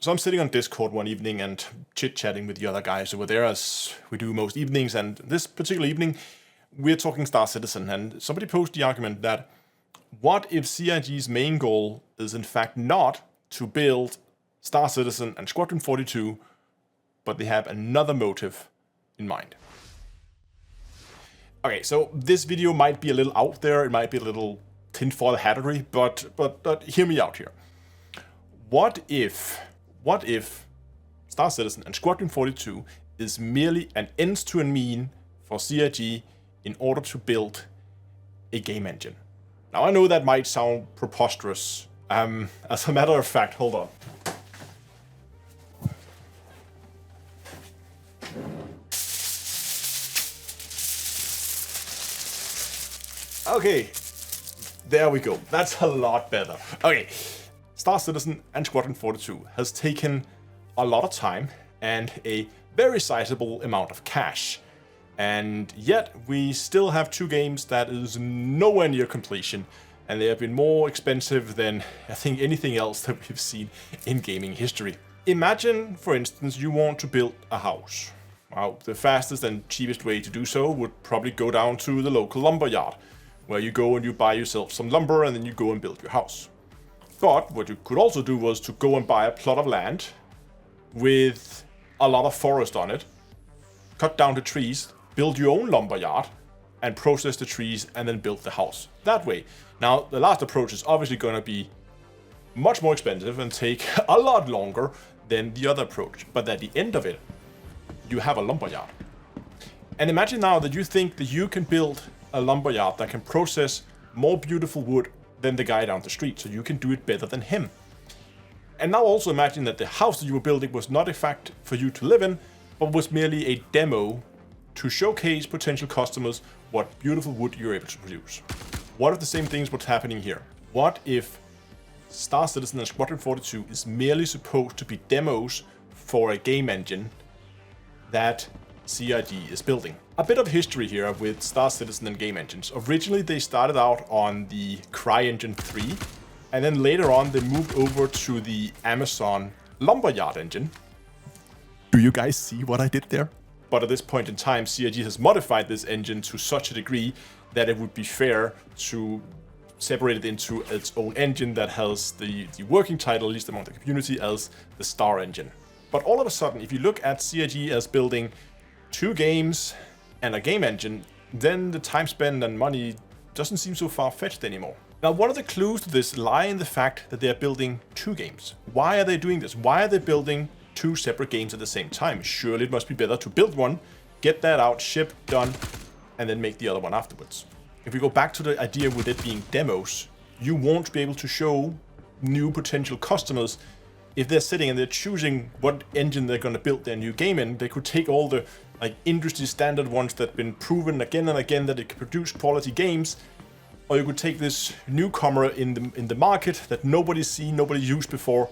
So I'm sitting on Discord one evening and chit-chatting with the other guys over there, as we do most evenings, and this particular evening we're talking Star Citizen, and somebody posed the argument that what if CIG's main goal is in fact not to build Star Citizen and Squadron 42, but they have another motive in mind. Okay, so this video might be a little out there, it might be a little tinfoil hattery, but hear me out here. What if Star Citizen and Squadron 42 is merely an ends to a mean for CIG in order to build a game engine? Now I know that might sound preposterous. As a matter of fact, hold on. Okay, there we go. That's a lot better. Okay. Star Citizen and Squadron 42 has taken a lot of time and a very sizable amount of cash. And yet we still have two games that is nowhere near completion, and they have been more expensive than I think anything else that we've seen in gaming history. Imagine, for instance, you want to build a house. Well, the fastest and cheapest way to do so would probably go down to the local lumber yard, where you go and you buy yourself some lumber and then you go and build your house. But what you could also do was to go and buy a plot of land with a lot of forest on it, cut down the trees, build your own lumber yard, and process the trees and then build the house that way. Now, the last approach is obviously going to be much more expensive and take a lot longer than the other approach. But at the end of it, you have a lumber yard. And imagine now that you think that you can build a lumber yard that can process more beautiful wood than the guy down the street, so you can do it better than him. And now also imagine that the house that you were building was not a fact for you to live in, but was merely a demo to showcase potential customers what beautiful wood you're able to produce. What if the same things were happening here? What if Star Citizen and Squadron 42 is merely supposed to be demos for a game engine that CIG is building? A bit of history here with Star Citizen and game engines. Originally they started out on the CryEngine 3, and then later on they moved over to the Amazon Lumberyard engine. Do you guys see what I did there? But at this point in time, CIG has modified this engine to such a degree that it would be fair to separate it into its own engine that has the working title, at least among the community, as the Star Engine. But all of a sudden, if you look at CIG as building two games and a game engine, then the time spent and money doesn't seem so far-fetched anymore. Now, one of the clues to this lie in the fact that they are building two games. Why are they doing this? Why are they building two separate games at the same time? Surely it must be better to build one, get that out, ship, done, and then make the other one afterwards. If we go back to the idea with it being demos, you won't be able to show new potential customers if they're sitting and they're choosing what engine they're going to build their new game in. They could take all the industry standard ones that have been proven again and again that it can produce quality games, or you could take this newcomer in the market that nobody's seen, nobody used before.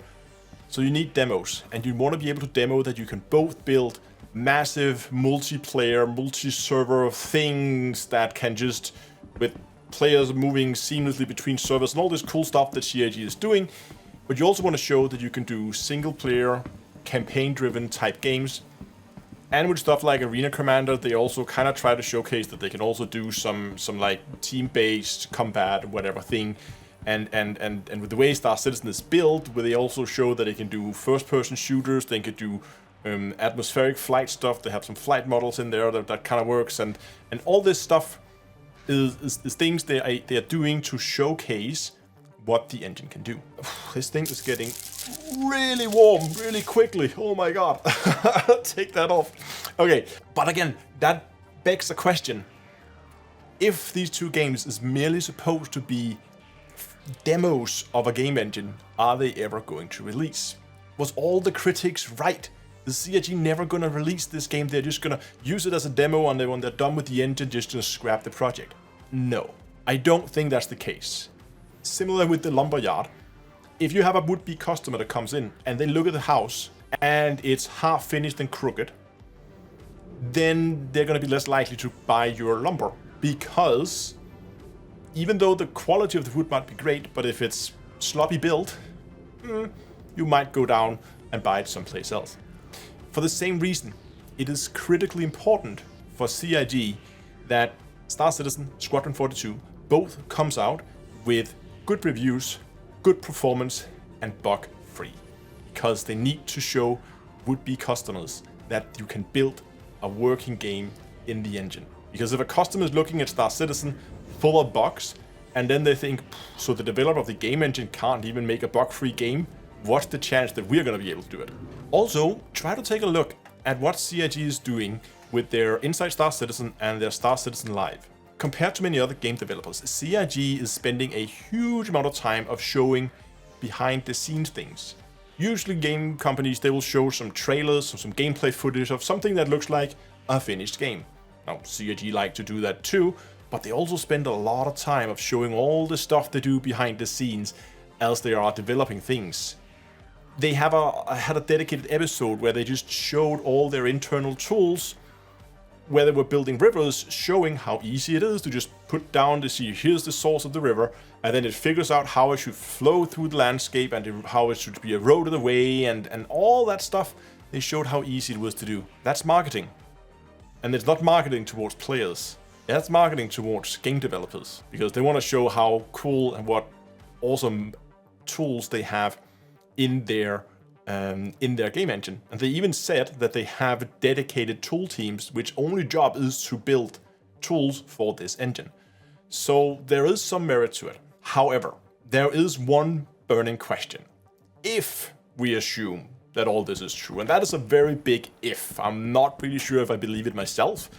So you need demos, and you want to be able to demo that you can both build massive multiplayer, multi-server things that can just, with players moving seamlessly between servers and all this cool stuff that CIG is doing. But you also want to show that you can do single-player, campaign-driven type games. And with stuff like Arena Commander, they also kind of try to showcase that they can also do some like team-based combat, whatever thing. And with the way Star Citizen is built, where they also show that they can do first-person shooters, they can do atmospheric flight stuff. They have some flight models in there that kind of works, and all this stuff is things they are doing to showcase what the engine can do. This thing is getting really warm really quickly. Oh my god. Take that off. Okay, but again, that begs the question. If these two games is merely supposed to be demos of a game engine, are they ever going to release? Was all the critics right? Is CIG never going to release this game? They're just going to use it as a demo, and then when they're done with the engine, just to scrap the project? No, I don't think that's the case. Similar with the lumberyard, if you have a would-be customer that comes in and they look at the house and it's half finished and crooked, then they're going to be less likely to buy your lumber, because even though the quality of the wood might be great, but if it's sloppy built, you might go down and buy it someplace else. For the same reason, it is critically important for CIG that Star Citizen, Squadron 42 both comes out with good reviews, good performance, and bug-free. Because they need to show would-be customers that you can build a working game in the engine. Because if a customer is looking at Star Citizen full of bugs, and then they think, so the developer of the game engine can't even make a bug-free game, what's the chance that we're going to be able to do it? Also, try to take a look at what CIG is doing with their Inside Star Citizen and their Star Citizen Live. Compared to many other game developers, CIG is spending a huge amount of time of showing behind the scenes things. Usually game companies, they will show some trailers or some gameplay footage of something that looks like a finished game. Now, CIG like to do that too, but they also spend a lot of time of showing all the stuff they do behind the scenes as they are developing things. They had a dedicated episode where they just showed all their internal tools where they were building rivers, showing how easy it is to just put down to see here's the source of the river, and then it figures out how it should flow through the landscape and how it should be eroded away and all that stuff. They showed how easy it was to do. That's marketing. And it's not marketing towards players. That's marketing towards game developers, because they want to show how cool and what awesome tools they have in their game engine. And they even said that they have dedicated tool teams which only job is to build tools for this engine. So there is some merit to it. However, there is one burning question. If we assume that all this is true, and that is a very big if, I'm not really sure if I believe it myself,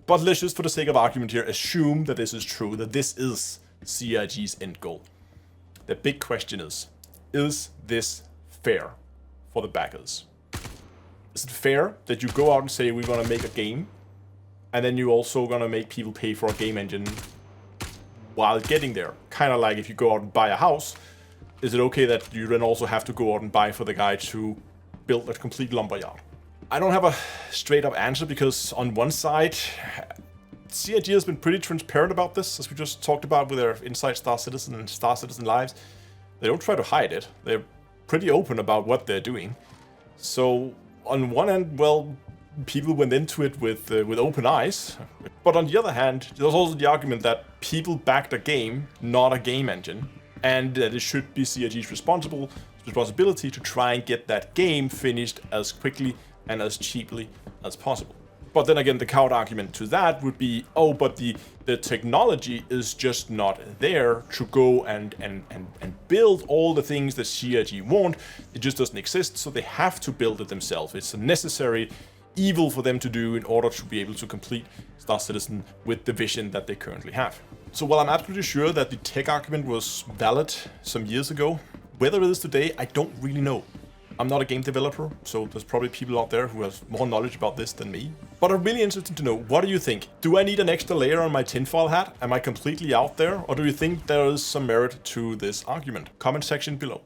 but let's just for the sake of argument here assume that this is true, that this is CIG's end goal. The big question is this fair for the backers? Is it fair that you go out and say we're gonna make a game, and then you're also gonna make people pay for a game engine while getting there? Kind of like if you go out and buy a house, is it okay that you then also have to go out and buy for the guy to build a complete lumberyard? I don't have a straight up answer, because on one side, CIG has been pretty transparent about this, as we just talked about with their Inside Star Citizen and Star Citizen Lives. They don't try to hide it. They're pretty open about what they're doing. So on one end, well, people went into it with open eyes. But on the other hand, there's also the argument that people backed a game, not a game engine, and that it should be CIG's responsibility to try and get that game finished as quickly and as cheaply as possible. But then again, the counter argument to that would be, oh, but the technology is just not there to go and build all the things that CIG want. It just doesn't exist, so they have to build it themselves. It's a necessary evil for them to do in order to be able to complete Star Citizen with the vision that they currently have. So while I'm absolutely sure that the tech argument was valid some years ago, whether it is today, I don't really know. I'm not a game developer, so there's probably people out there who have more knowledge about this than me. But I'm really interested to know, what do you think? Do I need an extra layer on my tinfoil hat? Am I completely out there? Or do you think there is some merit to this argument? Comment section below.